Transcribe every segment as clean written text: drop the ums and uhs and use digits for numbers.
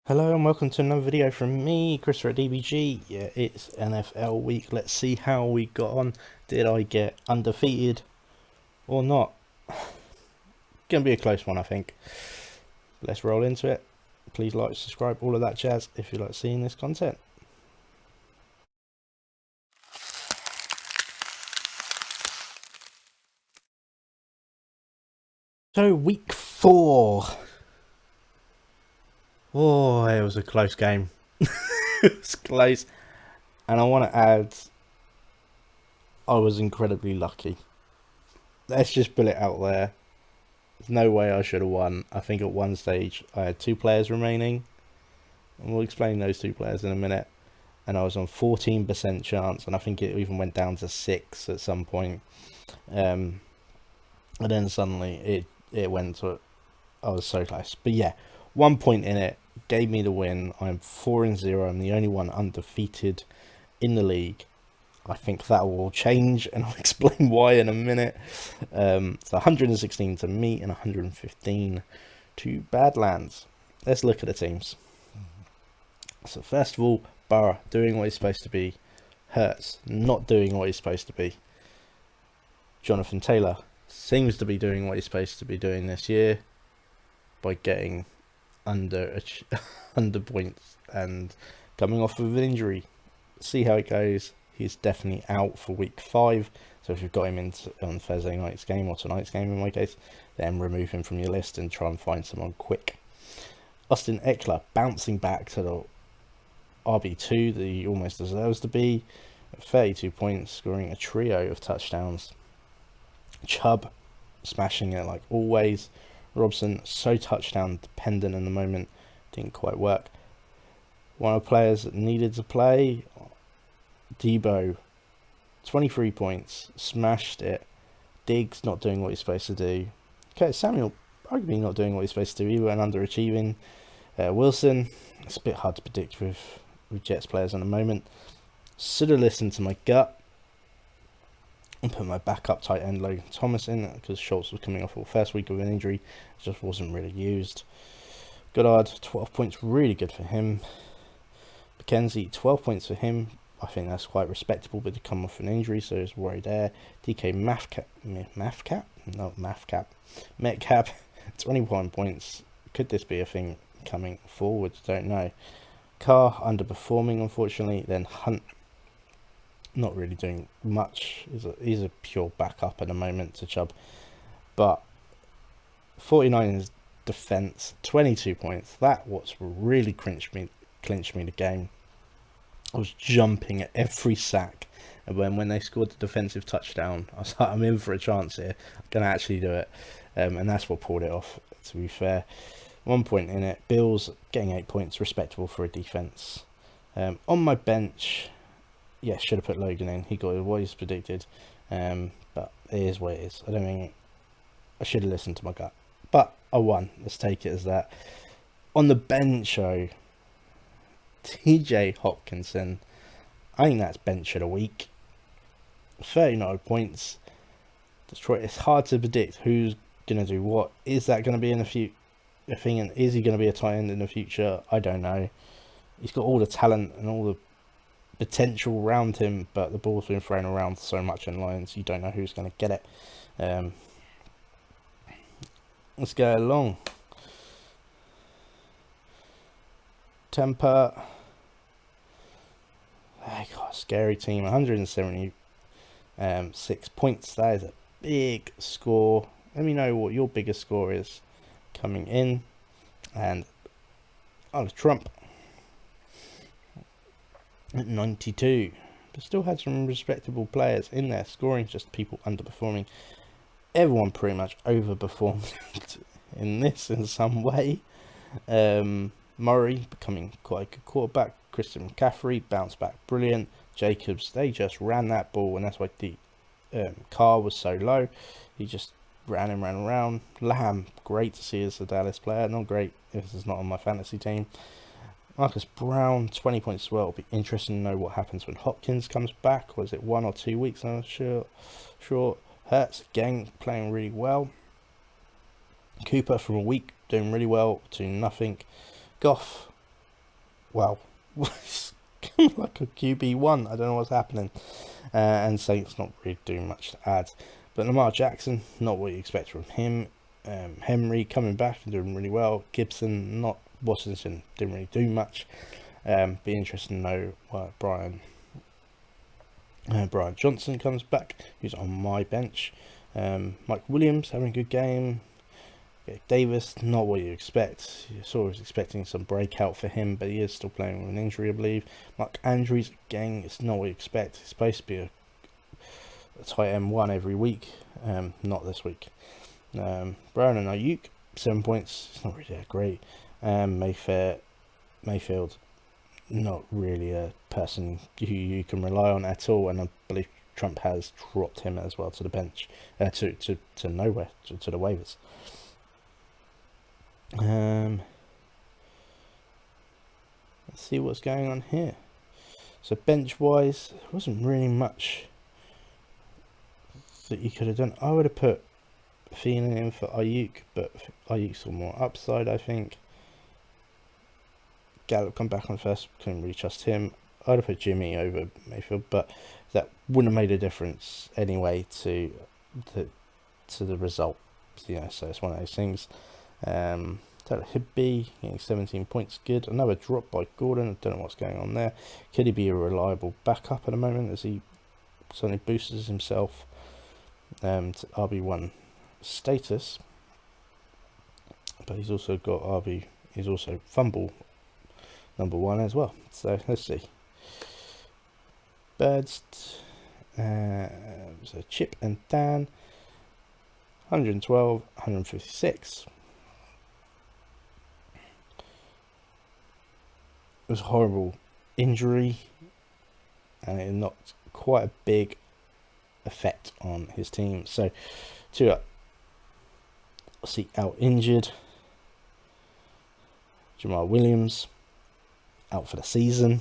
Hello and welcome to another video from me, Christopher at DBG. Yeah, it's NFL week. Let's see how we got on. Did I get undefeated or not? Gonna be a close one, I think. Let's roll into it. Please like, subscribe, all of that jazz if you like seeing this content. So week 4. Oh, it was a close game. It was close. And I want to add, I was incredibly lucky. Let's just put it out there. There's no way I should have won. I think at one stage I had 2 players remaining. And we'll explain those 2 players in a minute. And I was on 14% chance, and I think it even went down to 6 at some point. And then suddenly it went to, I was so close. But yeah, 1 point in it gave me the win. I'm 4-0. I'm the only one undefeated in the league. I think that will change, and I'll explain why in a minute. So 116 to me and 115 to Badlands. Let's look at the teams. So first of all, Burrow doing what he's supposed to be. Hurts not doing what he's supposed to be. Jonathan Taylor seems to be doing what he's supposed to be doing this year by getting under points and coming off of an injury. See how it goes. He's definitely out for week 5. So if you've got him on Thursday night's game or tonight's game in my case, then remove him from your list and try and find someone quick. Austin Eckler bouncing back to the RB2 that he almost deserves to be, 32 points, scoring a trio of touchdowns. Chubb smashing it like always. Robson so touchdown dependent in the moment, didn't quite work. One of the players that needed to play, Debo, 23 points, smashed it. Diggs not doing what he's supposed to do. Okay, Samuel arguably not doing what he's supposed to do, he went underachieving. Wilson, it's a bit hard to predict with Jets players in a moment. Should have listened to my gut and put my backup tight end Logan Thomas in because Schultz was coming off the first week of an injury, just wasn't really used. Goddard, 12 points, really good for him. McKenzie, 12 points for him. I think that's quite respectable, but to come off an injury, so it's worried there. DK Metcalf, 21 points. Could this be a thing coming forward? Don't know. Carr underperforming, unfortunately. Then Hunt not really doing much. He's a pure backup at the moment to Chubb. But 49ers defense, 22 points. That what's really clinched me the game. I was jumping at every sack, and when they scored the defensive touchdown, I was like, I'm in for a chance here. I'm gonna actually do it, and that's what pulled it off. To be fair, 1 point in it. Bills getting 8 points, respectable for a defense. On my bench, yeah, should have put Logan in. He got what he's predicted, but it is what it is. I don't think I should have listened to my gut, but I won. Let's take it as that. On the bench, though, TJ Hopkinson, I think that's bench of the week. 39 points. Detroit, it's hard to predict who's going to do what. Is that going to be in a thing, and is he going to be a tight end in the future? I don't know. He's got all the talent and all the potential around him, but the ball's been thrown around so much in Lions, you don't know who's going to get it. Let's go along. Temper. They got a scary team. 176 points. That is a big score. Let me know what your biggest score is coming in. And Trump at 92. But still had some respectable players in there scoring, just people underperforming. Everyone pretty much overperformed in this in some way. Murray becoming quite a good quarterback. Christian McCaffrey bounced back brilliant. Jacobs, they just ran that ball, and that's why the Carr was so low. He just ran around. Lamb, great to see as a Dallas player. Not great if this is not on my fantasy team. Marcus Brown, 20 points as well. It'll be interesting to know what happens when Hopkins comes back. Was it 1 or 2 weeks? I'm not sure. Hurts, again, playing really well. Cooper from a week doing really well to nothing. Goff, Well, like a QB1. I don't know what's happening. And Saints not really doing much to add. But Lamar Jackson, not what you expect from him. Henry coming back and doing really well. Gibson, not. Washington didn't really do much. Be interesting to know why Brian Johnson comes back, who's on my bench. Mike Williams having a good game. Davis, not what you expect. You sort of was expecting some breakout for him, but he is still playing with an injury, I believe. Mark Andrews, again, it's not what you expect. It's supposed to be a tight end one every week, not this week. Brown and Ayuk, 7 points. It's not really that great. Mayfield, not really a person who you can rely on at all, and I believe Trump has dropped him as well to the bench, to nowhere, to the waivers. Let's see what's going on here. So bench wise, there wasn't really much that you could have done. I would have put Thielen in for Ayuk, but Ayuk saw more upside, I think. Gallup come back on first, couldn't really trust him. I'd have put Jimmy over Mayfield, but that wouldn't have made a difference anyway to the result. So it's one of those things. Tyler Higbee getting 17 points, good. Another drop by Gordon. I don't know what's going on there. Could he be a reliable backup at the moment as he suddenly boosts himself to RB1 status? But he's also got he's also fumble number 1 as well. So let's see. Birds, so Chip and Dan, 112, 156. It was a horrible injury, and it knocked quite a big effect on his team. So, two out injured. Jamal Williams out for the season.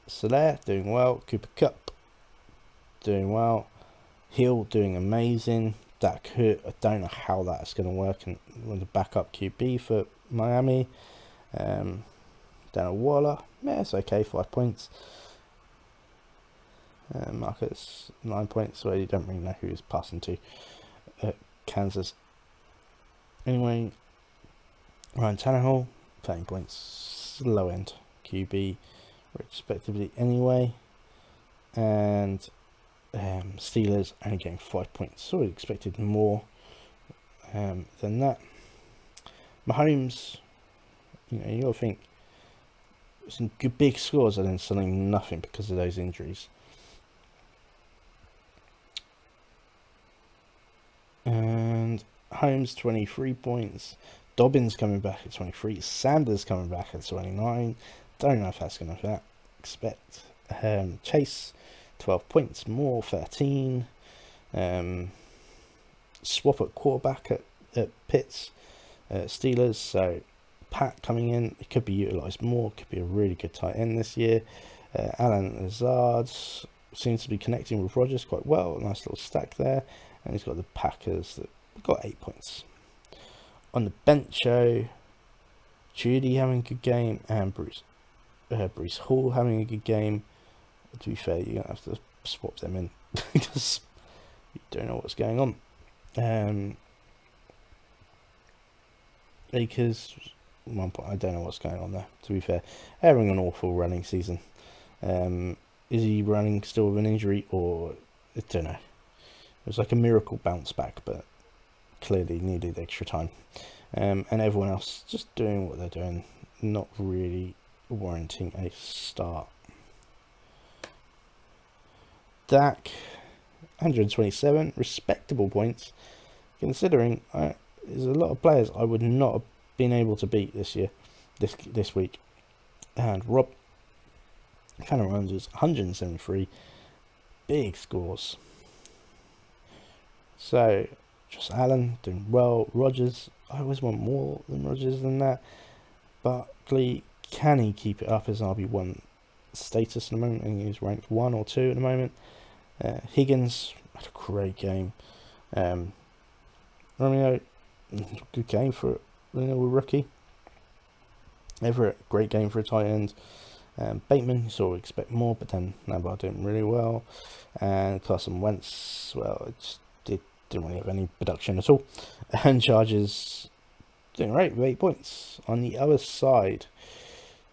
Soler doing well. Cooper Kupp doing well. Hill doing amazing. Dak Hurt, I don't know how that's going to work and with the backup QB for Miami. Daniel Waller, yeah, it's okay, 5 points. Marcus, 9 points, so you don't really know who he's passing to at Kansas. Anyway, Ryan Tannehill, 13 points, low end QB, respectively anyway. And Steelers only getting 5 points, so we expected more than that. Mahomes, you gotta think some good big scores and then suddenly nothing because of those injuries. And Holmes 23 points. Dobbins coming back at 23. Sanders coming back at 29. Don't know if that's going to expect. Chase 12 points more, 13. Swap at quarterback at Pitts, Steelers. So Pat coming in, it could be utilised more. Could be a really good tight end this year. Alan Lazard seems to be connecting with Rodgers quite well. A nice little stack there. And he's got the Packers that got 8 points. On the bench show, Judy having a good game and Bruce Hall having a good game. To be fair, you're going to have to swap them in because you don't know what's going on. Akers, 1 point, I don't know what's going on there, to be fair. Having an awful running season. Is he running still with an injury, or I don't know. It was like a miracle bounce back, but clearly needed extra time. And everyone else just doing what they're doing, not really warranting a start. Dak, 127, respectable points, considering there's a lot of players I would not have been able to beat this week. And Rob Cannon was 173, big scores. So, Josh Allen doing well. Rodgers, I always want more than Rodgers than that. Barkley, can he keep it up as RB1 status at the moment? I think he's ranked 1 or 2 at the moment. Higgins had a great game. Romeo, good game for a rookie. Everett, great game for a tight end. Bateman, you sort of expect more, but then Lambeau doing really well. And Carson Wentz, well, didn't really have any production at all. And Chargers doing great with 8 points. On the other side,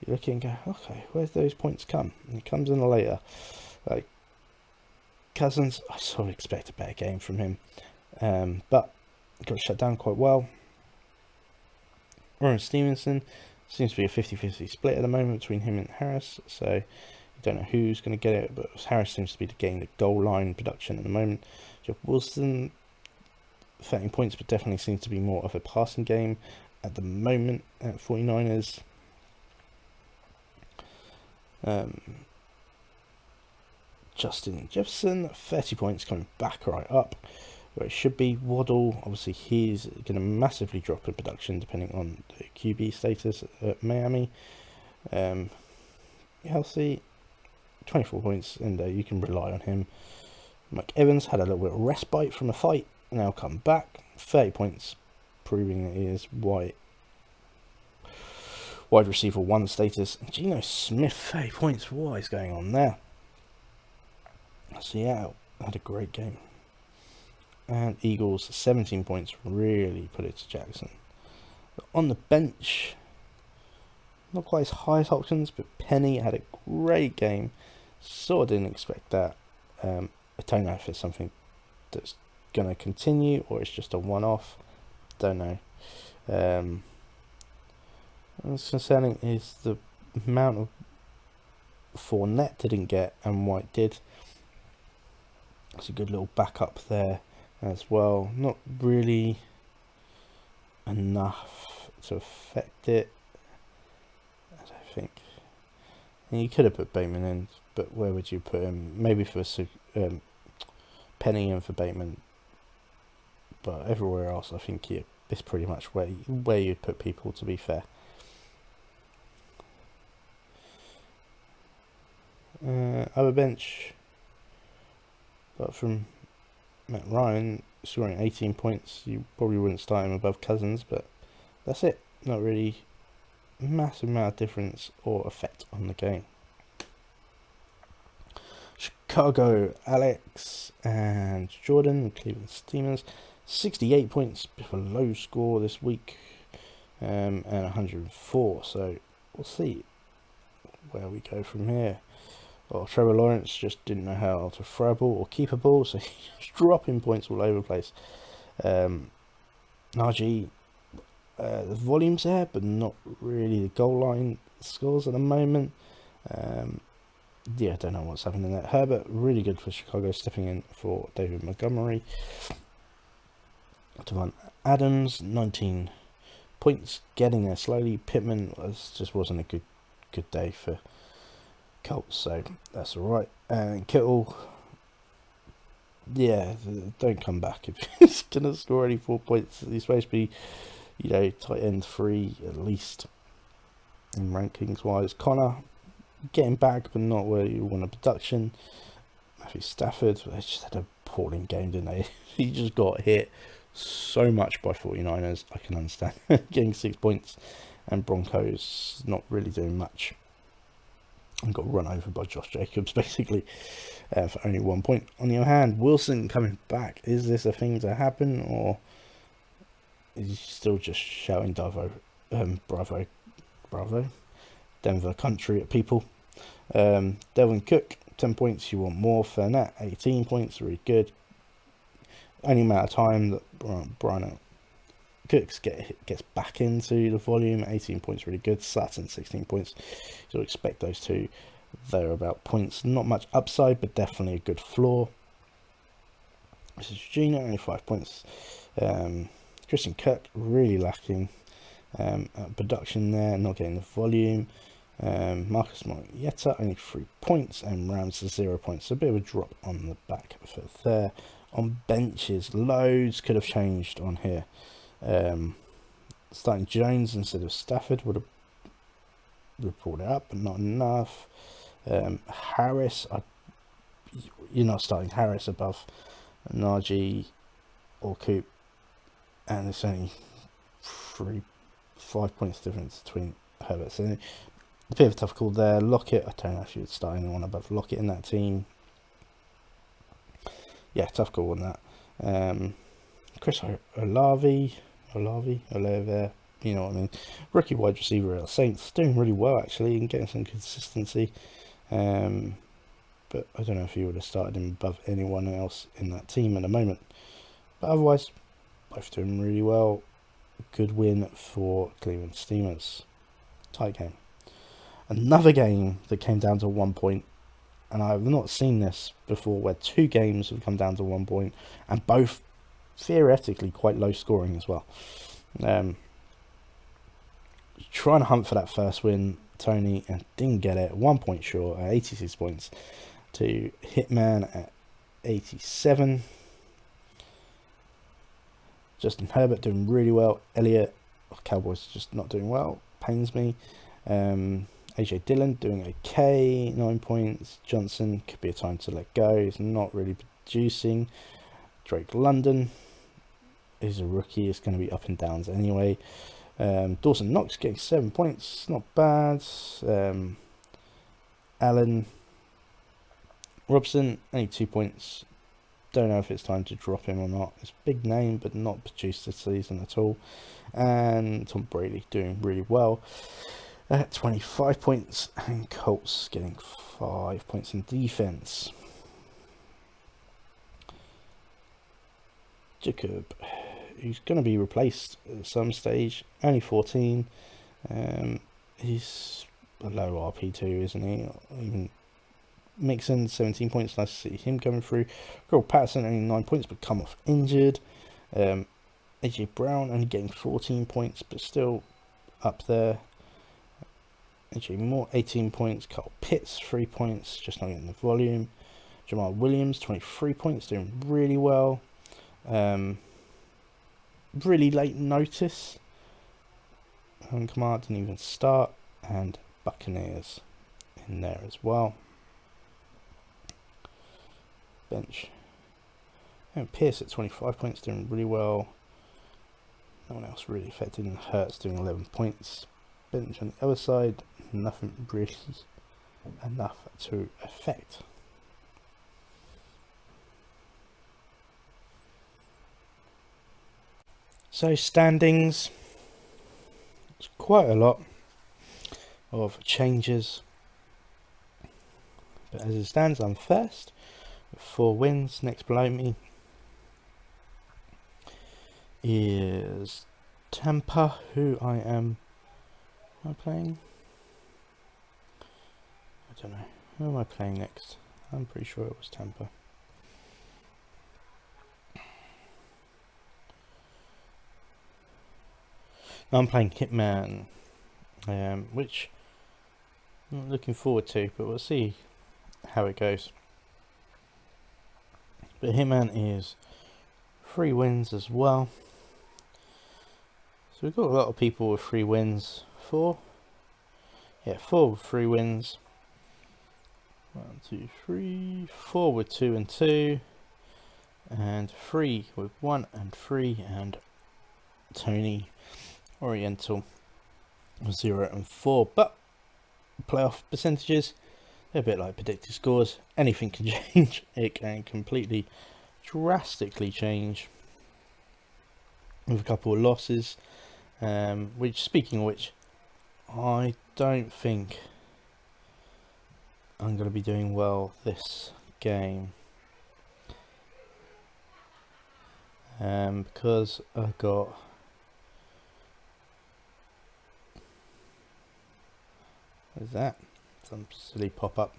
you look and go, okay, where's those points come? And it comes in later. Like Cousins, I sort of expect a better game from him, but got shut down quite well. Warren Stevenson seems to be a 50-50 split at the moment between him and Harris, so you don't know who's going to get it, but Harris seems to be getting the goal line production at the moment. Jeff Wilson, 13 points, but definitely seems to be more of a passing game at the moment at 49ers. Justin Jefferson, 30 points, coming back right up where it should be. Waddle, obviously he's going to massively drop in production depending on the QB status at Miami. Healthy, 24 points, and you can rely on him. Mike Evans had a little bit of respite from a fight, now come back, 30 points, proving that he is wide receiver 1 status. Geno Smith, 30 points, what is going on there? Seattle had a great game. And Eagles, 17 points, really put it to Jackson. But on the bench, not quite as high as Hopkins, but Penny had a great game. Sort of didn't expect that. I don't know if it's something that's going to continue or it's just a one-off. Don't know. What's concerning is the amount of Fournette didn't get and White did. It's a good little backup there as well. Not really enough to affect it, I don't think. And you could have put Bateman in, but where would you put him? Maybe for Penny and for Bateman, but everywhere else I think it's pretty much where you'd put people, to be fair. Other bench, but from Matt Ryan scoring 18 points, you probably wouldn't start him above Cousins, but that's it. Not really massive amount of difference or effect on the game. Chicago, Alex and Jordan, Cleveland Steamers, 68 points, bit of a low score this week, and 104. So we'll see where we go from here. Well, Trevor Lawrence just didn't know how to throw a ball or keep a ball, so he's dropping points all over the place. Najee, the volume's there, but not really the goal line scores at the moment. Yeah, I don't know what's happening there. Herbert, really good for Chicago, stepping in for David Montgomery. Devon Adams, 19 points, getting there slowly. Pittman just wasn't a good day for Colts, so that's alright. And Kittle, yeah, don't come back if he's gonna score only 4 points. He's supposed to be, tight end 3 at least in rankings wise. Connor getting back, but not where you want a production. Matthew Stafford, they just had a appalling game, didn't they? He just got hit so much by 49ers. I can understand getting 6 points, and Broncos not really doing much. And got run over by Josh Jacobs, basically, for only 1 point. On the other hand, Wilson coming back. Is this a thing to happen, or is he still just shouting bravo, Denver country at people? Delvin Cook, 10 points. You want more? Fournette, 18 points. Really good. Only amount of time that Brian Cooks gets back into the volume. 18 points, really good. Sutton, 16 points. So expect those two. They're about points. Not much upside, but definitely a good floor. This is Gino, only 5 points. Christian Kirk, really lacking production there, not getting the volume. Marcus Marietta, only 3 points, and Rams 0 points. So a bit of a drop on the back foot there. On benches, loads could have changed on here. Starting Jones instead of Stafford would have pulled it up, but not enough. Harris, you're not starting Harris above Najee or Coop, and it's only 5 points difference between Herbert. So a bit of a tough call there. Lockett, I don't know if you would start anyone above Lockett in that team. Yeah, tough call on that. Chris Olave, you know what I mean. Rookie wide receiver at Saints, doing really well actually and getting some consistency. But I don't know if you would have started him above anyone else in that team at the moment. But otherwise, both doing really well. Good win for Cleveland Steamers. Tight game. Another game that came down to 1 point, and I have not seen this before, where 2 games have come down to 1 point, and both theoretically quite low scoring as well. Trying to hunt for that first win, Tony, and didn't get it. 1 point short at 86 points to Hitman at 87. Justin Herbert doing really well. Elliott, Cowboys just not doing well. Pains me. AJ Dillon doing okay, 9 points. Johnson could be a time to let go. He's not really producing. Drake London is a rookie. It's going to be up and downs anyway. Dawson Knox getting 7 points. Not bad. Allen Robson, only 2 points. Don't know if it's time to drop him or not. It's a big name, but not produced this season at all. And Tom Brady doing really well at 25 points. And Colts getting 5 points in defense. Jacob, who's going to be replaced at some stage. Only 14. He's a low RP2, isn't he? Even Mixon, 17 points. Nice to see him coming through. Cole Patterson, only 9 points, but come off injured. AJ Brown only getting 14 points, but still up there. AJ Moore, 18 points. Kyle Pitts, 3 points, just not getting the volume. Jamal Williams, 23 points, doing really well. Really late notice. Kamar didn't even start. And Buccaneers in there as well. Bench. And Pierce at 25 points, doing really well. No one else really affected. And Hurts doing 11 points. Bench on the other side, nothing really enough to affect. So standings, it's quite a lot of changes. But as it stands, I'm first with 4 wins. Next below me is Tampa, who am I playing? I don't know. Who am I playing next? I'm pretty sure it was Tampa. I'm playing Hitman, which I'm looking forward to, but we'll see how it goes. But Hitman is 3 wins as well. So we've got a lot of people with 3 wins. 4? Yeah, 4 with 3 wins. 1, 2, 3. 4 with 2 and 2. And 3 with 1 and 3. And Tony Oriental 0 and 4. But playoff percentages, they're a bit like predicted scores. Anything can change. It can completely drastically change with a couple of losses, which, speaking of which, I don't think I'm going to be doing well this game, because I've got what is that? Some silly pop-up.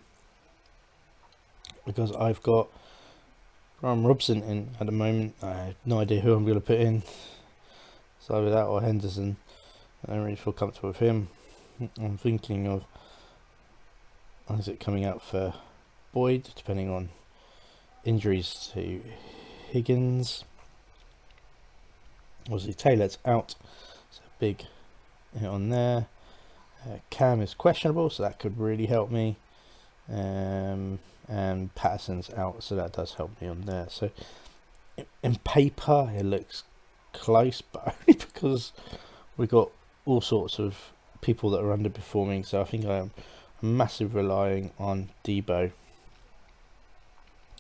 Because I've got Graham Robson in at the moment. I have no idea who I'm going to put in. It's either that or Henderson. I don't really feel comfortable with him. I'm thinking of Isaac coming out for Boyd, depending on injuries to Higgins. Obviously Taylor's out, so big hit on there. Cam is questionable, so that could really help me. And Patterson's out, so that does help me on there. So in paper it looks close, but only because we got all sorts of people that are underperforming. So I think I am massive relying on Debo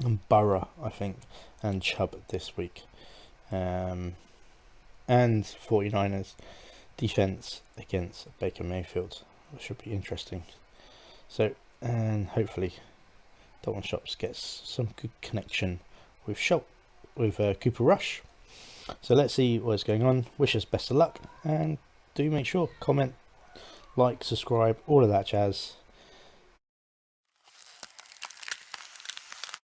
and Burrow, I think, and Chubb this week. And 49ers defense against Baker Mayfield, which should be interesting. So, and hopefully Dalton Shops gets some good connection with Cooper Rush. So let's see what's going on. Wish us best of luck, and do make sure comment, like, subscribe, all of that jazz.